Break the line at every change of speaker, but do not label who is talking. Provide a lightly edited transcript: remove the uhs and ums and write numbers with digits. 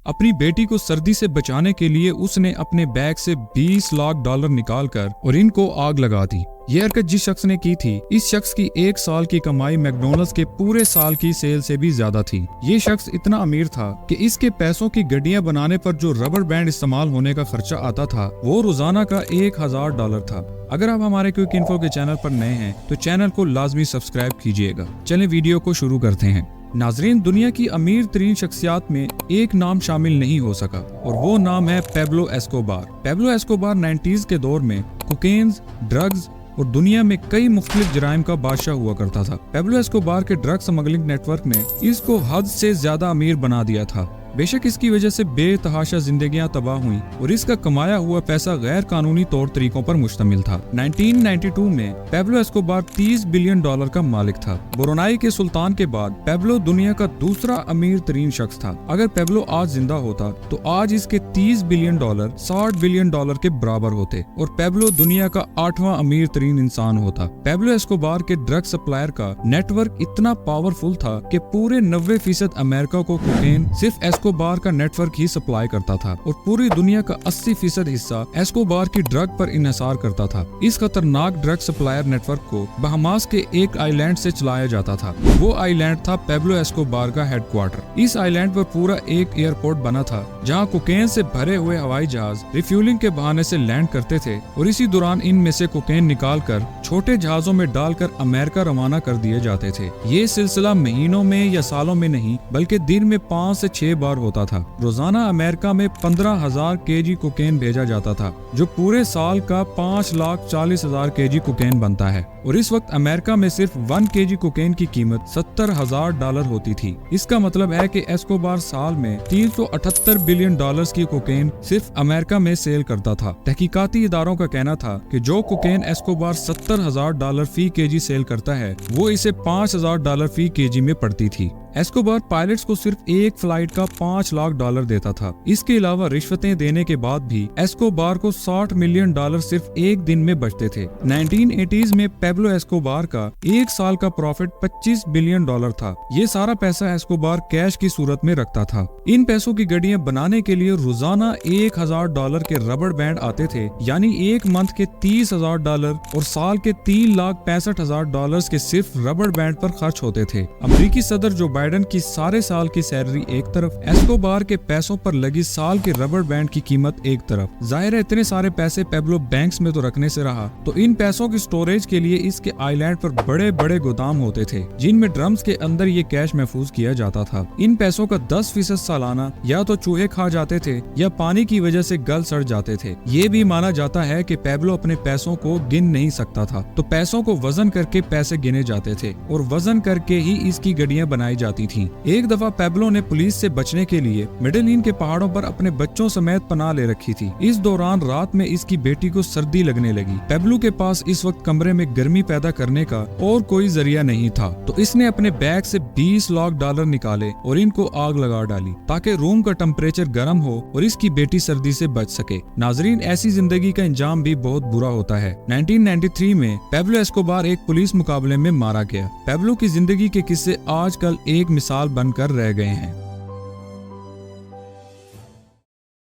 अपनी बेटी को सर्दी से बचाने के लिए उसने अपने बैग से $20 लाख निकालकर और इनको आग लगा दी। ये हरकत जिस शख्स ने की थी, इस शख्स की 1 साल की कमाई मैकडॉनल्ड्स के पूरे साल की सेल से भी ज्यादा थी। ये शख्स इतना अमीर था कि इसके पैसों की गड्डियां बनाने पर जो रबर बैंड इस्तेमाल होने का खर्चा आता था वो रोजाना का $1000 था। अगर आप हमारे क्विक इन्फो के चैनल पर नए हैं तो चैनल को लाजमी सब्सक्राइब कीजिएगा। चलें वीडियो को शुरू करते हैं। नाजरीन, दुनिया की अमीर तरीन शख्सियात में एक नाम शामिल नहीं हो सका और वो नाम है Pablo Escobar. Pablo Escobar 90s के दौर में कोकेन, ड्रग्स और दुनिया में कई मुख्तलिफ जराइम का बादशाह हुआ करता था। पेब्लो एस्कोबार के ड्रग स्मगलिंग नेटवर्क ने इसको हद से ज्यादा अमीर बना दिया था। बेशक इसकी वजह से बेतहाशा जिंदगियां तबाह हुई और इसका कमाया हुआ पैसा गैर कानूनी तौर तरीकों पर मुश्तमिल था। 1992 में पेब्लो एस्कोबार $30 बिलियन का मालिक था। ब्रुनाई के सुल्तान के बाद पेब्लो दुनिया का दूसरा अमीर तरीन शख्स था। अगर पेब्लो आज जिंदा होता तो आज इसके $30 बिलियन $60 बिलियन के बराबर होते और पेब्लो दुनिया का 8वां अमीर तरीन इंसान होता। पेब्लो एस्कोबार के ड्रग सप्लायर का नेटवर्क इतना पावरफुल था कि पूरे 90% अमेरिका को कोकेन सिर्फ एस्कोबार का नेटवर्क ही सप्लाई करता था और पूरी दुनिया का 80% हिस्सा एस्कोबार की ड्रग पर इन्हिसार करता था। इस खतरनाक ड्रग सप्लायर नेटवर्क को बहामास के एक आइलैंड से चलाया जाता था। वो आइलैंड था पेब्लो एस्कोबार का हेडक्वार्टर। इस आइलैंड पर पूरा एक एयरपोर्ट बना था जहाँ कोकेन से भरे हुए हवाई जहाज रिफ्यूलिंग के बहाने से लैंड करते थे और इसी दौरान इनमें से कोकेन निकालकर छोटे जहाजों में डालकर अमेरिका रवाना कर दिए जाते थे। ये सिलसिला महीनों में या सालों में नहीं बल्कि दिन में 5 से 6 बार होता था। रोजाना अमेरिका में 15,000 केजी कोकेन भेजा जाता था जो पूरे साल का 5,40,000 केजी कोकेन बनता है और इस वक्त अमेरिका में सिर्फ 1 केजी कोकेन की कीमत $70,000 होती थी। इसका मतलब है कि एस्कोबार साल में $378 बिलियन की कोकेन सिर्फ अमेरिका में सेल करता था। तहकीकाती इदारों का कहना था कि जो कोकेन एस्कोबार $70,000 फी केजी सेल करता है वो इसे $5,000 फी केजी में पड़ती थी। एस्कोबार पायलट्स को सिर्फ एक फ्लाइट का $5 लाख देता था। इसके अलावा रिश्वतें देने के बाद भी एस्कोबार को $60 मिलियन सिर्फ एक दिन में बचते थे। 1980s में पेब्लो एस्कोबार का एक साल का प्रॉफिट $25 बिलियन था। ये सारा पैसा एस्कोबार कैश की सूरत में रखता था। इन पैसों की गड्डियां बनाने के लिए रोजाना $1,000 के रबर बैंड आते थे, यानी एक मंथ के $30,000 और साल के $3,65,000 के सिर्फ रबर बैंड पर खर्च होते थे। अमेरिकी सदर जो बाइडन की सारे साल की सैलरी एक तरफ, एस्कोबार के पैसों पर लगी साल के रबर बैंड की कीमत एक तरफ। जाहिर है इतने सारे पैसे पेब्लो बैंक्स में तो रखने से रहा, तो इन पैसों की स्टोरेज के लिए इसके आइलैंड पर बड़े बड़े गोदाम होते थे जिनमें ड्रम्स के अंदर ये कैश महफूज किया जाता था। इन पैसों का 10% सालाना या तो चूहे खा जाते थे या पानी की वजह से गल सड़ जाते थे। ये भी माना जाता है कि पेब्लो अपने पैसों को गिन नहीं सकता था, तो पैसों को वजन करके पैसे गिने जाते थे और वजन करके ही इसकी गड्डियां बनाई जाती थी। एक दफा पेब्लो ने पुलिस से बचने के लिए मिडलईन के पहाड़ों पर अपने बच्चों समेत पनाह ले रखी थी। इस दौरान रात में इसकी बेटी को सर्दी लगने लगी। पेब्लो के पास इस वक्त कमरे में गर्मी पैदा करने का और कोई जरिया नहीं था, तो इसने अपने बैग से $20 लाख निकाले और इनको आग लगा डाली ताकि रूम का टेम्परेचर गर्म हो और इसकी बेटी सर्दी से बच सके। नाजरीन, ऐसी जिंदगी का अंजाम भी बहुत बुरा होता है। 1993 में पेब्लो एस्कोबार एक पुलिस मुकाबले में मारा गया। पेब्लो की जिंदगी के किस्से आजकल एक मिसाल बनकर रह गए हैं।